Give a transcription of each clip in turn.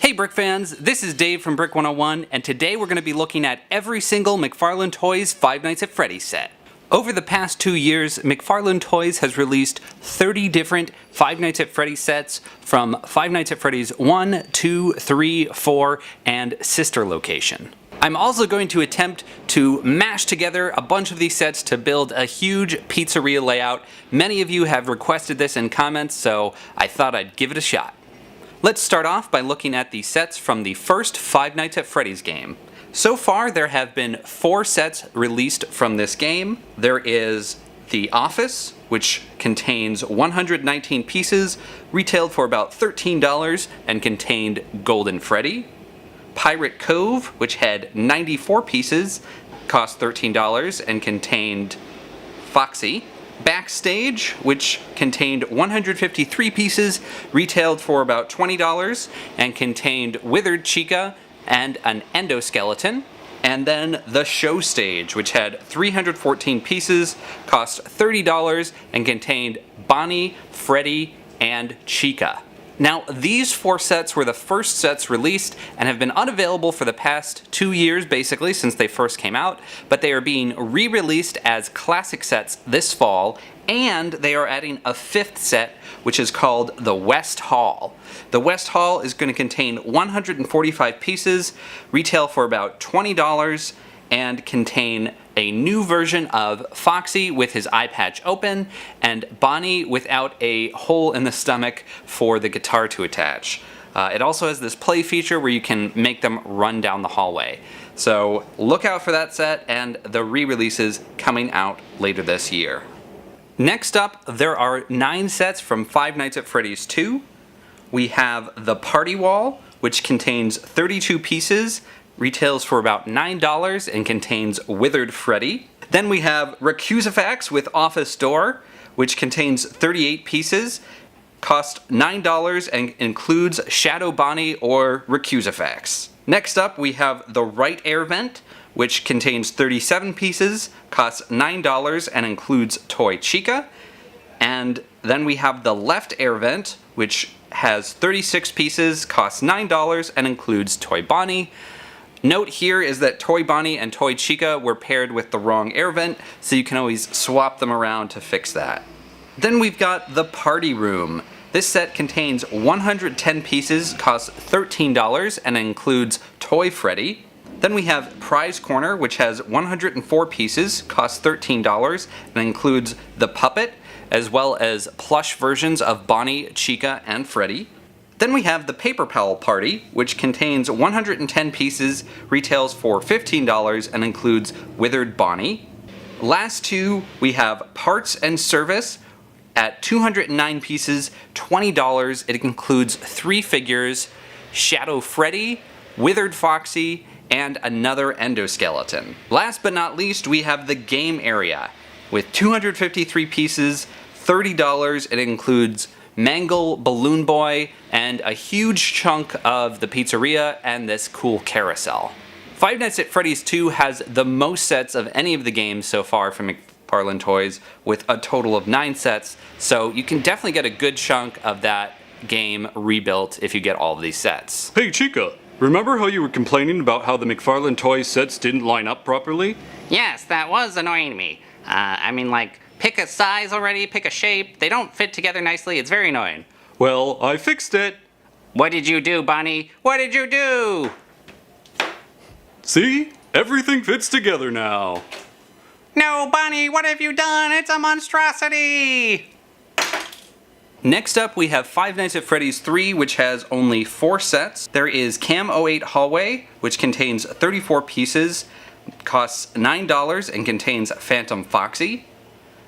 Hey Brick fans, this is Dave from Brick 101, and today we're going to be looking at every single McFarlane Toys Five Nights at Freddy's set. Over the past 2 years, McFarlane Toys has released 30 different Five Nights at Freddy's sets from Five Nights at Freddy's 1, 2, 3, 4, and sister location. I'm also going to attempt to mash together a bunch of these sets to build a huge pizzeria layout. Many of you have requested this in comments, so I thought I'd give it a shot. Let's start off by looking at the sets from the first Five Nights at Freddy's game. So far, there have been 4 sets released from this game. There is The Office, which contains 119 pieces, retailed for about $13 and contained Golden Freddy. Pirate Cove, which had 94 pieces, cost $13 and contained Foxy. Backstage, which contained 153 pieces, retailed for about $20 and contained Withered Chica and an endoskeleton. And then the Show Stage, which had 314 pieces, cost $30 and contained Bonnie, Freddy, and Chica. Now, these 4 sets were the first sets released and have been unavailable for the past 2 years, basically, since they first came out, but they are being re-released as classic sets this fall, and they are adding a 5th set, which is called the West Hall. The West Hall is going to contain 145 pieces, retail for about $20, and contain a new version of Foxy with his eye patch open, and Bonnie without a hole in the stomach for the guitar to attach. It also has this play feature where you can make them run down the hallway. So look out for that set and the re-releases coming out later this year. Next up, there are 9 sets from Five Nights at Freddy's 2. We have the Party Wall, which contains 32 pieces, retails for about $9 and contains Withered Freddy. Then we have Recusifax with Office Door, which contains 38 pieces, costs $9 and includes Shadow Bonnie or Recusifax. Next up we have the Right Air Vent, which contains 37 pieces, costs $9 and includes Toy Chica. And then we have the Left Air Vent, which has 36 pieces, costs $9 and includes Toy Bonnie. Note here is that Toy Bonnie and Toy Chica were paired with the wrong air vent, so you can always swap them around to fix that. Then we've got the Party Room. This set contains 110 pieces, costs $13, and includes Toy Freddy. Then we have Prize Corner, which has 104 pieces, costs $13, and includes the Puppet, as well as plush versions of Bonnie, Chica, and Freddy. Then we have the Paper Pal Party, which contains 110 pieces, retails for $15, and includes Withered Bonnie. Last 2, we have Parts and Service at 209 pieces, $20. It includes 3 figures, Shadow Freddy, Withered Foxy, and another endoskeleton. Last but not least, we have the Game Area with 253 pieces, $30. It includes Mangle, Balloon Boy, and a huge chunk of the pizzeria and this cool carousel. Five Nights at Freddy's 2 has the most sets of any of the games so far from McFarlane Toys, with a total of 9 sets, so you can definitely get a good chunk of that game rebuilt if you get all of these sets. Hey Chica, remember how you were complaining about how the McFarlane Toys sets didn't line up properly? Yes, that was annoying me. Pick a size already, pick a shape. They don't fit together nicely. It's very annoying. Well, I fixed it. What did you do, Bonnie? What did you do? See? Everything fits together now. No, Bonnie, what have you done? It's a monstrosity! Next up, we have Five Nights at Freddy's 3, which has only 4 sets. There is Cam 08 Hallway, which contains 34 pieces, costs $9 and contains Phantom Foxy.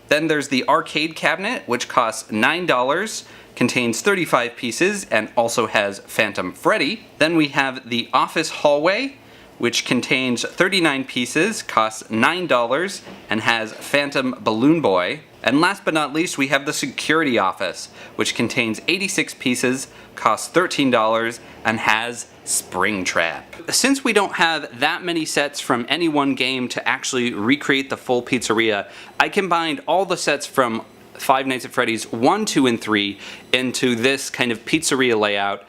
Then there's the Arcade Cabinet, which costs $9, contains 35 pieces, and also has Phantom Freddy. Then we have the Office Hallway, which contains 39 pieces, costs $9, and has Phantom Balloon Boy. And last but not least, we have the Security Office, which contains 86 pieces, costs $13, and has Springtrap. Since we don't have that many sets from any one game to actually recreate the full pizzeria, I combined all the sets from Five Nights at Freddy's 1, 2, and 3 into this kind of pizzeria layout,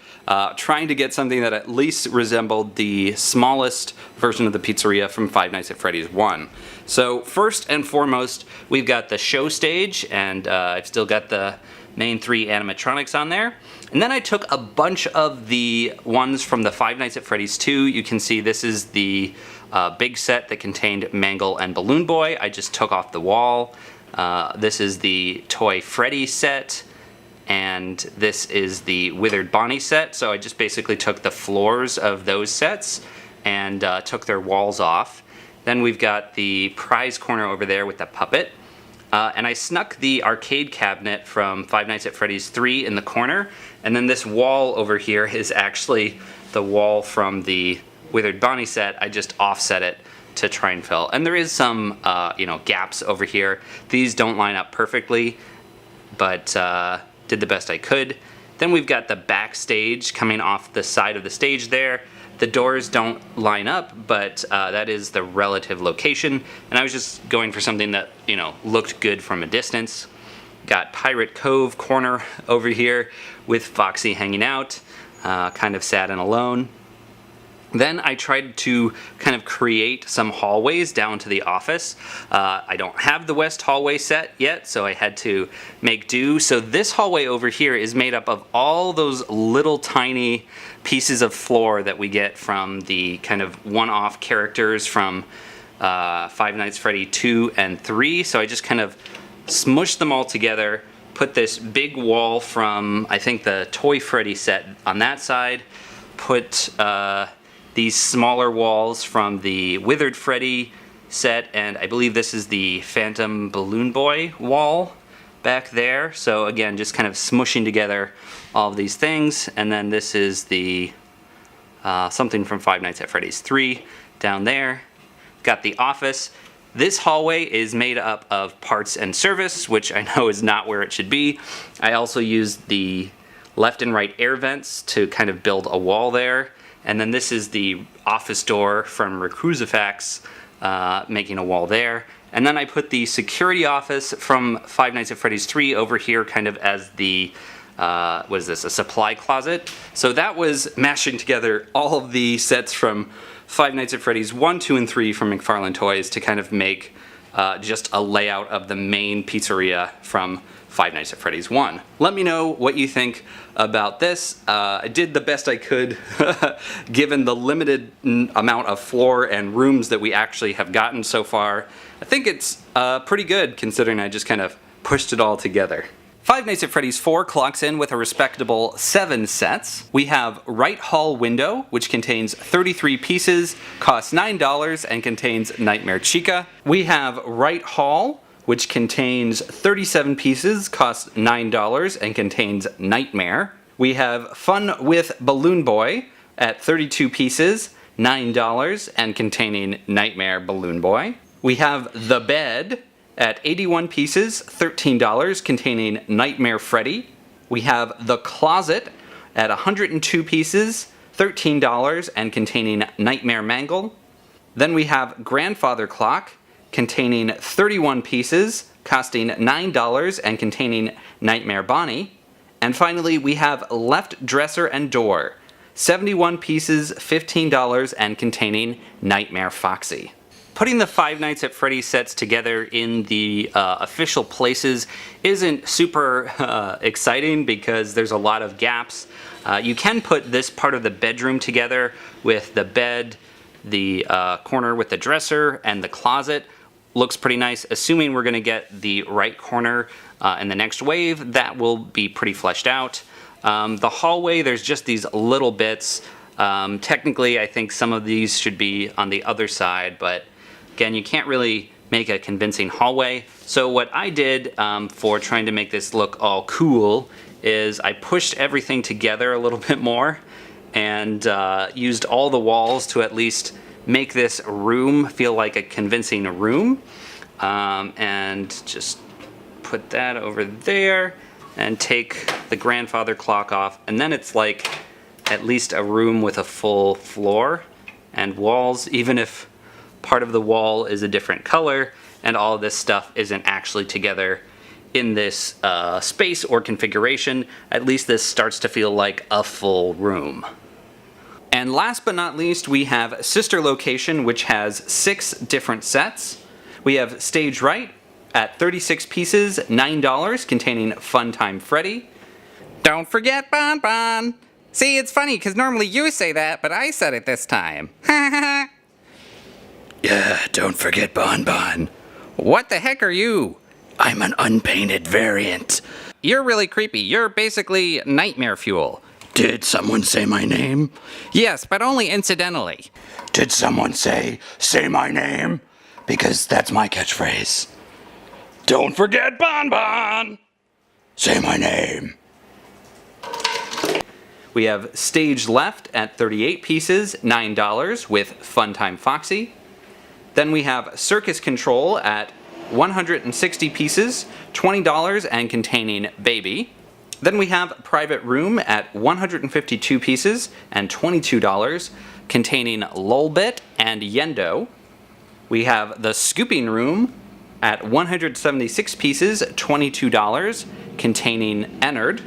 trying to get something that at least resembled the smallest version of the pizzeria from Five Nights at Freddy's 1. So first and foremost, we've got the show stage, and I've still got the main 3 animatronics on there. And then I took a bunch of the ones from the Five Nights at Freddy's 2. You can see this is the big set that contained Mangle and Balloon Boy. I just took off the wall. This is the Toy Freddy set, and this is the Withered Bonnie set. So I just basically took the floors of those sets and took their walls off. Then we've got the prize corner over there with the puppet. And I snuck the arcade cabinet from Five Nights at Freddy's 3 in the corner. And then this wall over here is actually the wall from the Withered Bonnie set. I just offset it to try and fill. And there is some, gaps over here. These don't line up perfectly, but did the best I could. Then we've got the backstage coming off the side of the stage there. The doors don't line up, but that is the relative location. And I was just going for something that, looked good from a distance. Got Pirate Cove corner over here with Foxy hanging out, kind of sad and alone. Then I tried to kind of create some hallways down to the office. I don't have the west hallway set yet, so I had to make do. So this hallway over here is made up of all those little tiny pieces of floor that we get from the kind of one-off characters from Five Nights at Freddy 2 and 3. So I just kind of smushed them all together, put this big wall from, I think, the Toy Freddy set on that side, put these smaller walls from the Withered Freddy set, and I believe this is the Phantom Balloon Boy wall back there. So again, just kind of smushing together all of these things. And then this is the something from Five Nights at Freddy's 3 down there. Got the office. This hallway is made up of parts and service, which I know is not where it should be. I also used the left and right air vents to kind of build a wall there. And then this is the office door from Recrucifax, making a wall there. And then I put the security office from Five Nights at Freddy's 3 over here kind of as the, what is this, a supply closet. So that was mashing together all of the sets from Five Nights at Freddy's 1, 2, and 3 from McFarlane Toys to kind of make just a layout of the main pizzeria from Five Nights at Freddy's 1. Let me know what you think about this. I did the best I could given the limited amount of floor and rooms that we actually have gotten so far. I think it's pretty good considering I just kind of pushed it all together. Five Nights at Freddy's 4 clocks in with a respectable 7 sets. We have Right Hall Window, which contains 33 pieces, costs $9, and contains Nightmare Chica. We have Right Hall, which contains 37 pieces, costs $9, and contains Nightmare. We have Fun with Balloon Boy at 32 pieces, $9, and containing Nightmare Balloon Boy. We have The Bed at 81 pieces, $13, containing Nightmare Freddy. We have The Closet at 102 pieces, $13, and containing Nightmare Mangle. Then we have Grandfather Clock, containing 31 pieces, costing $9, and containing Nightmare Bonnie. And finally, we have Left Dresser and Door, 71 pieces, $15, and containing Nightmare Foxy. Putting the Five Nights at Freddy's sets together in the official places isn't super exciting because there's a lot of gaps. You can put this part of the bedroom together with the bed, the corner with the dresser, and the closet. Looks pretty nice. Assuming we're going to get the right corner in the next wave, that will be pretty fleshed out. The hallway, there's just these little bits. Technically, I think some of these should be on the other side, but again, you can't really make a convincing hallway. So what I did for trying to make this look all cool is I pushed everything together a little bit more and used all the walls to at least make this room feel like a convincing room. And just put that over there and take the grandfather clock off. And then it's like at least a room with a full floor and walls, even if part of the wall is a different color and all of this stuff isn't actually together in this space or configuration, at least this starts to feel like a full room. And last but not least, we have Sister Location, which has 6 different sets. We have Stage Right at 36 pieces, $9, containing Funtime Freddy. Don't forget Bon Bon. See, it's funny because normally you say that, but I said it this time. Yeah, don't forget Bon Bon. What the heck are you? I'm an unpainted variant. You're really creepy. You're basically nightmare fuel. Did someone say my name? Yes, but only incidentally. Did someone say my name? Because that's my catchphrase. Don't forget Bon Bon! Say my name. We have Stage Left at 38 pieces, $9, with Funtime Foxy. Then we have Circus Control at 160 pieces, $20, and containing Baby. Then we have Private Room at 152 pieces and $22, containing Lolbit and Yendo. We have the Scooping Room at 176 pieces, $22, containing Ennard.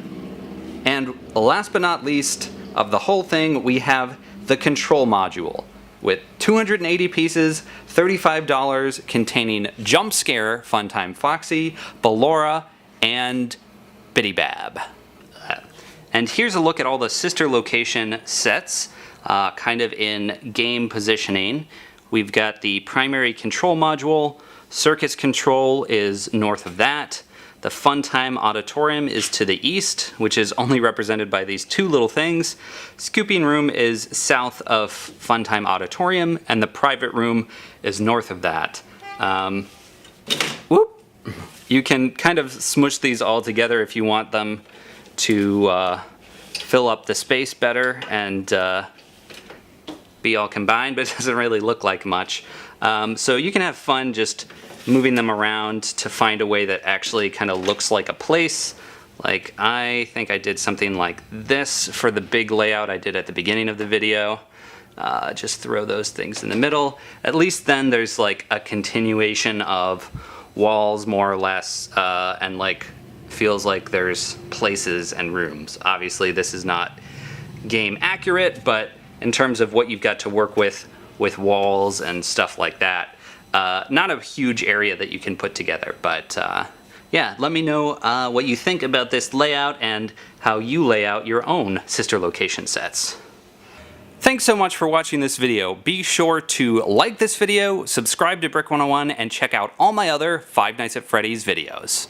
And last but not least of the whole thing, we have the Control Module with 280 pieces, $35, containing Jump Scare, Funtime Foxy, Ballora, and Biddy Bab. And here's a look at all the Sister Location sets, kind of in game positioning. We've got the primary control module. Circus Control is north of that. The Funtime Auditorium is to the east, which is only represented by these 2 little things. Scooping Room is south of Funtime Auditorium, and the Private Room is north of that. Whoop! You can kind of smush these all together if you want them to fill up the space better and be all combined, but it doesn't really look like much. So you can have fun just moving them around to find a way that actually kind of looks like a place. Like I think I did something like this for the big layout I did at the beginning of the video. Just throw those things in the middle. At least then there's like a continuation of walls more or less, and like feels like there's places and rooms. Obviously this is not game accurate, but in terms of what you've got to work with walls and stuff like that, not a huge area that you can put together, but yeah, let me know what you think about this layout and how you lay out your own Sister Location sets. Thanks so much for watching this video. Be sure to like this video, subscribe to Brick 101, and check out all my other Five Nights at Freddy's videos.